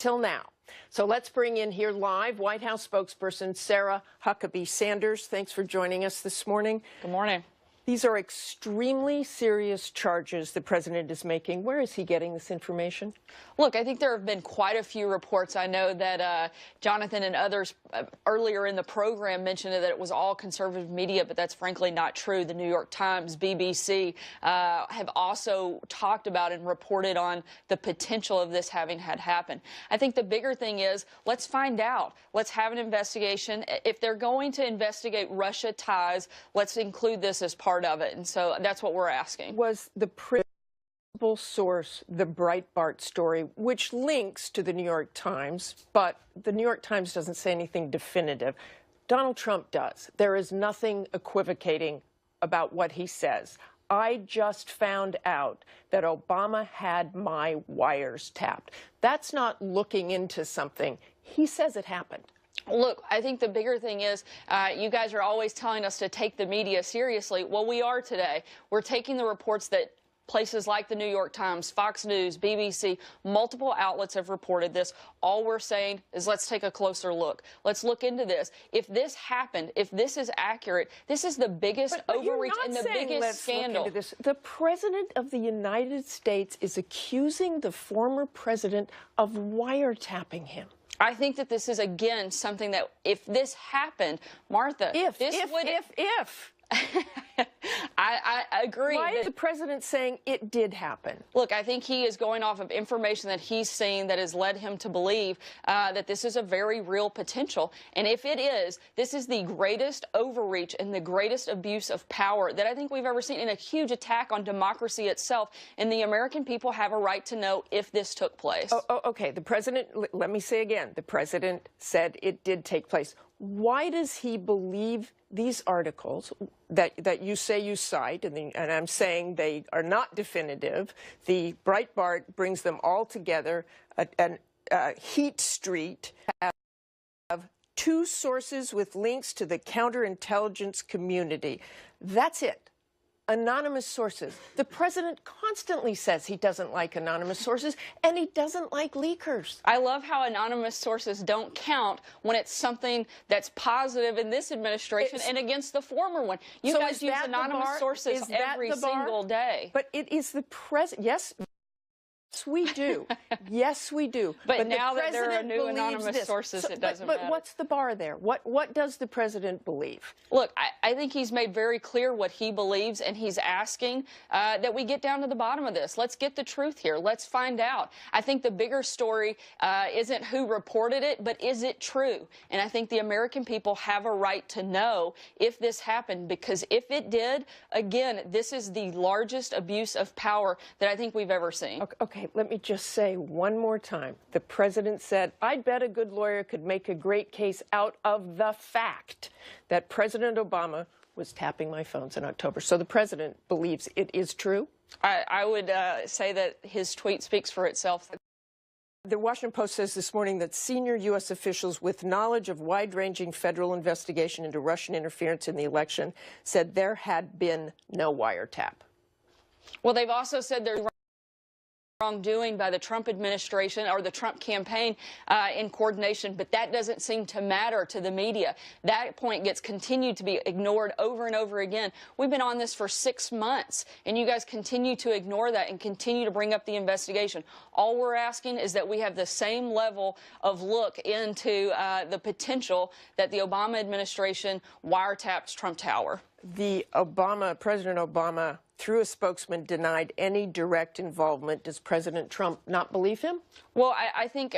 till now. So let's bring in here live White House spokesperson Sarah Huckabee Sanders. Thanks for joining us this morning. Good morning. These are extremely serious charges the president is making. Where is he getting this information? Look, I think there have been quite a few reports. I know that Jonathan and others earlier in the program mentioned that it was all conservative media, but that's frankly not true. The New York Times, BBC have also talked about and reported on the potential of this having had happened. I think the bigger thing is, let's find out. Let's have an investigation. If they're going to investigate Russia ties, let's include this as part of it. And so that's what we're asking. Was the principal source the Breitbart story, which links to the New York Times, but the New York Times doesn't say anything definitive? Donald Trump does. There is nothing equivocating about what he says. I just found out that Obama had my wires tapped. That's not looking into something. He says it happened. Look, I think the bigger thing is you guys are always telling us to take the media seriously. Well, we are today. We're taking the reports that places like the New York Times, Fox News, BBC, multiple outlets have reported this. All we're saying is let's take a closer look. Let's look into this. If this happened, if this is accurate, this is the biggest overreach and the biggest scandal. Look into this. The President of the United States is accusing the former president of wiretapping him. I think that this is, again, something that if this happened, Martha, if. I agree. Why is the president saying it did happen? Look, I think he is going off of information that he's seen that has led him to believe that this is a very real potential. And if it is, this is the greatest overreach and the greatest abuse of power that I think we've ever seen, and a huge attack on democracy itself. And the American people have a right to know if this took place. Okay. The president, let me say again, the president said it did take place. Why does he believe these articles that you say you cite, and I'm saying they are not definitive? The Breitbart brings them all together. Heat Street have two sources with links to the counterintelligence community. That's it. Anonymous sources. The president constantly says he doesn't like anonymous sources, and he doesn't like leakers. I love how anonymous sources don't count when it's something that's positive in this administration and against the former one. You guys use anonymous sources every single day. But it is the president. Yes. Yes, we do. Yes, we do. But now that there are new anonymous sources, it doesn't matter. But what's the bar there? What does the president believe? Look, I think he's made very clear what he believes, and he's asking that we get down to the bottom of this. Let's get the truth here. Let's find out. I think the bigger story isn't who reported it, but is it true? And I think the American people have a right to know if this happened, because if it did, again, this is the largest abuse of power that I think we've ever seen. Okay. Let me just say one more time. The president said, I'd bet a good lawyer could make a great case out of the fact that President Obama was tapping my phones in October. So the president believes it is true? I would say that his tweet speaks for itself. The Washington Post says this morning that senior U.S. officials with knowledge of wide-ranging federal investigation into Russian interference in the election said there had been no wiretap. Well, they've also said there's wrongdoing by the Trump administration or the Trump campaign in coordination, but that doesn't seem to matter to the media. That point gets continued to be ignored over and over again. We've been on this for 6 months, and you guys continue to ignore that and continue to bring up the investigation. All we're asking is that we have the same level of look into the potential that the Obama administration wiretaps Trump Tower. President Obama, through a spokesman, denied any direct involvement. Does President Trump not believe him? Well, I think,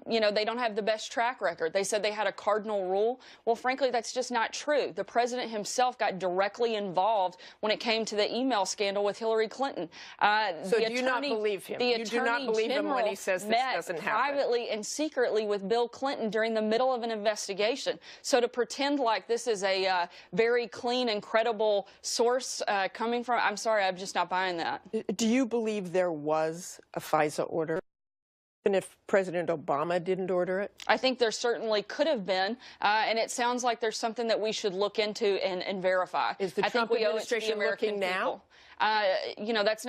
you know, they don't have the best track record. They said they had a cardinal rule. Well, frankly, that's just not true. The president himself got directly involved when it came to the email scandal with Hillary Clinton. So do you not believe him? You do not believe him when he says this doesn't happen? Privately and secretly with Bill Clinton during the middle of an investigation. So to pretend like this is a very clean and credible source coming from, I'm sorry, I'm just not buying that. Do you believe there was a FISA order? And if President Obama didn't order it? I think there certainly could have been, and it sounds like there's something that we should look into and verify. Is the Trump administration looking now? You know, that's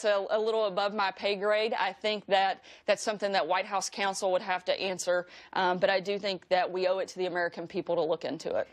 a little above my pay grade. I think that's something that White House counsel would have to answer, but I do think that we owe it to the American people to look into it.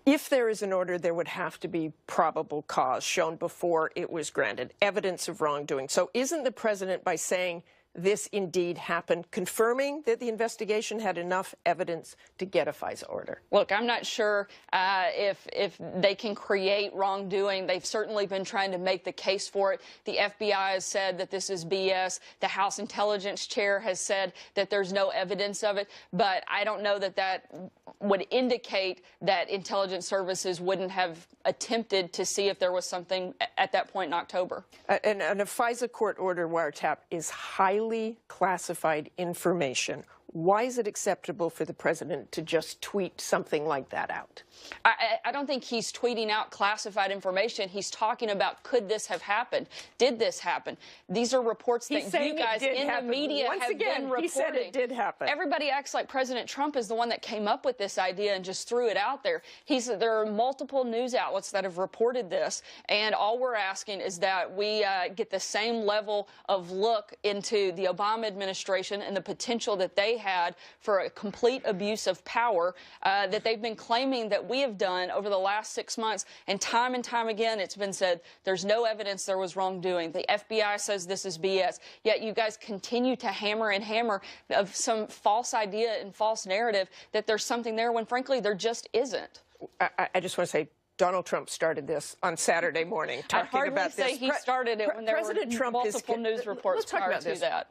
If there is an order, there would have to be probable cause shown before it was granted, evidence of wrongdoing. So isn't the president, by saying this indeed happened, confirming that the investigation had enough evidence to get a FISA order? Look, I'm not sure if they can create wrongdoing. They've certainly been trying to make the case for it. The FBI has said that this is BS. The House Intelligence Chair has said that there's no evidence of it. But I don't know that that would indicate that intelligence services wouldn't have attempted to see if there was something at that point in October. And a FISA court order wiretap is highly classified information. Why is it acceptable for the president to just tweet something like that out? I don't think he's tweeting out classified information. He's talking about, could this have happened? Did this happen? These are reports that you guys in the media have been reporting. He said it did happen. Everybody acts like President Trump is the one that came up with this idea and just threw it out there. There are multiple news outlets that have reported this, and all we're asking is that we get the same level of look into the Obama administration and the potential that they had for a complete abuse of power that they've been claiming that we have done over the last 6 months. And time again, it's been said there's no evidence there was wrongdoing. The FBI says this is BS. Yet you guys continue to hammer and hammer of some false idea and false narrative that there's something there when, frankly, there just isn't. I just want to say, Donald Trump started this on Saturday morning, talking about this. I'd hardly say he started it when there were multiple news reports prior to that.